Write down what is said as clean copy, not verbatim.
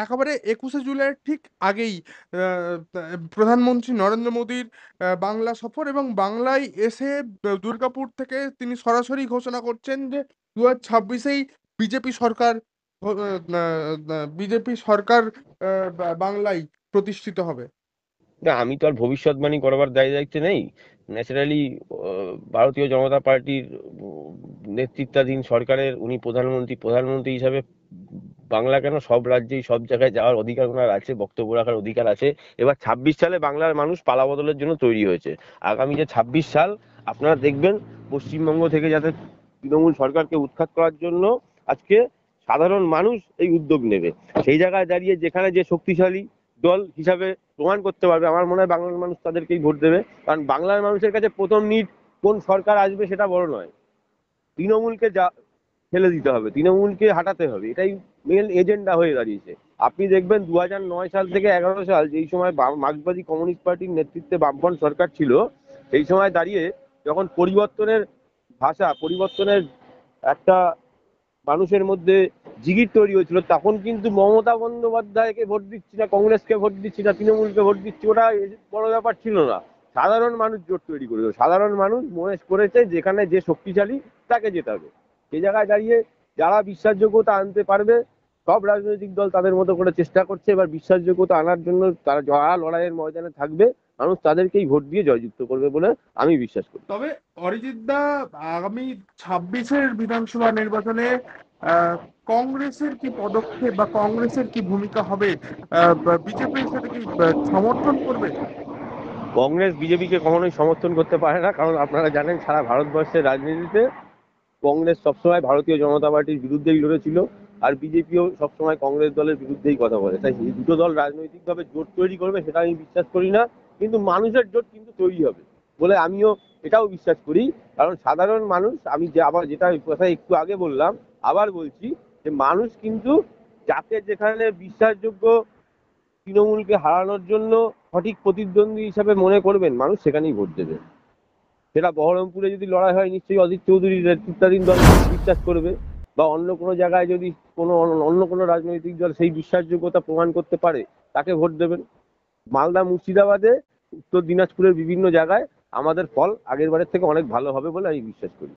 একেবারে ২১শে জুলাইয়ের ঠিক আগেই আ তা প্রধানমন্ত্রী নরেন্দ্র মোদির বাংলা সফর এবং বাংলায় এসে দুর্গাপুর থেকে তিনি সরাসরি ঘোষণা করছেন যে ২০২৬ এই বিজেপি সরকার হ না না বিজেপি সরকার বাংলায় প্রতিষ্ঠিত হবে। না, আমি তো আর ভবিষ্যৎবাণী করবার দায়-দায়িত্বে নেই। ন্যাচারালি ভারতীয় জনতা পার্টির নেতৃত্বাধীন সরকারের উনি প্রধানমন্ত্রী হিসাবে বাংলা কেন সব রাজ্যেই সব জায়গায় যাওয়ার অধিকার ওনার আছে, বক্তব্য রাখার অধিকার আছে। এবার ২৬ সালে বাংলার মানুষ পালাবদলের জন্য তৈরি হয়েছে। আগামী যে ২৬ সাল আপনারা দেখবেন পশ্চিমবঙ্গ থেকে যাতে তৃণমূল সরকারকে উৎখাত করার জন্য আজকে সাধারণ মানুষ এই উদ্যোগ নেবে। সেই জায়গায় দাঁড়িয়ে যেখানে যে শক্তিশালী দল হিসাবে প্রমাণ করতে পারবে, আমার মনে হয় বাংলার মানুষ তাদেরকেই ভোট দেবে। কারণ বাংলার মানুষের কাছে প্রথম নিড কোন সরকার আসবে সেটা বড় নয়, তৃণমূলকে যা ফেলে দিতে হবে, তৃণমূলকে হাঁটাতে হবে, এটাই মেন এজেন্ডা হয়ে দাঁড়িয়েছে। আপনি দেখবেন ২০০৯ সাল থেকে ১১ সাল যেই সময় মার্ক্সবাদী কমিউনিস্ট পার্টির নেতৃত্বে বামফ্রন্ট সরকার ছিল, সেই সময় দাঁড়িয়ে যখন পরিবর্তনের ভাষা, পরিবর্তনের একটা মানুষের মধ্যে জিগির তৈরি হয়েছিল, তখন কিন্তু মমতা বন্দ্যোপাধ্যায়কে ভোট দিচ্ছি না, কংগ্রেসকে ভোট দিচ্ছি না, তৃণমূলকে ভোট দিচ্ছি, ওটা বড় ব্যাপার ছিল না। সাধারণ মানুষ জোট তৈরি করেছিল, সাধারণ মানুষ মনে করেছে যেখানে যে শক্তিশালী তাকে জেতাবে। সেই জায়গায় দাঁড়িয়ে যারা বিশ্বাসযোগ্যতা আনতে পারবে, সব রাজনৈতিক দল তাদের মতো করে চেষ্টা করছে। এবার বিশ্বাসযোগ্যতা আনার জন্য তারা যারা লড়াইয়ের ময়দানে থাকবে, মানুষ তাদেরকেই ভোট দিয়ে জয়যুক্ত করবে বলে আমি বিশ্বাস করি। তবে অরিজিৎ দা, আগামী ২৬-এর বিধানসভা নির্বাচনে আ কংগ্রেসের কি পদক্ষেপ বা কংগ্রেসের কি ভূমিকা হবে? বিজেপি সেটা কি সমর্থন করবে? কংগ্রেস বিজেপিকে কখনোই সমর্থন করতে পারে না, কারণ আপনারা জানেন সারা ভারতবর্ষের রাজনীতিতে কংগ্রেস সবসময় ভারতীয় জনতা পার্টির বিরুদ্ধেই লড়েছিল, আর বিজেপিও সবসময় কংগ্রেস দলের বিরুদ্ধেই কথা বলে। তাই এই দুটো দল রাজনৈতিকভাবে জোট তৈরি করবে সেটা আমি বিশ্বাস করি না, কিন্তু মানুষের জোট কিন্তু তৈরি হবে বলে আমিও এটাও বিশ্বাস করি। কারণ সাধারণ মানুষ, আমি যে আবার যেটা কথা একটু আগে বললাম, আবার বলছি যে মানুষ কিন্তু যাকে যেখানে বিশ্বাসযোগ্য তৃণমূলকে হারানোর জন্য সঠিক প্রতিদ্বন্দ্বী হিসাবে মনে করবেন, মানুষ সেখানেই ভোট দেবে। সেটা বহরমপুরে যদি লড়াই হয়, নিশ্চয়ই অজিত চৌধুরীর নেতৃত্বাধীন দল বিশ্বাস করবে, বা অন্য কোনো জায়গায় যদি অন্য কোনো রাজনৈতিক দল সেই বিশ্বাসযোগ্যতা প্রমাণ করতে পারে, তাকে ভোট দেবেন। মালদা, মুর্শিদাবাদে, উত্তর দিনাজপুরের বিভিন্ন জায়গায় আমাদের ফল আগের বারের থেকে অনেক ভালো হবে বলে আমি বিশ্বাস করি।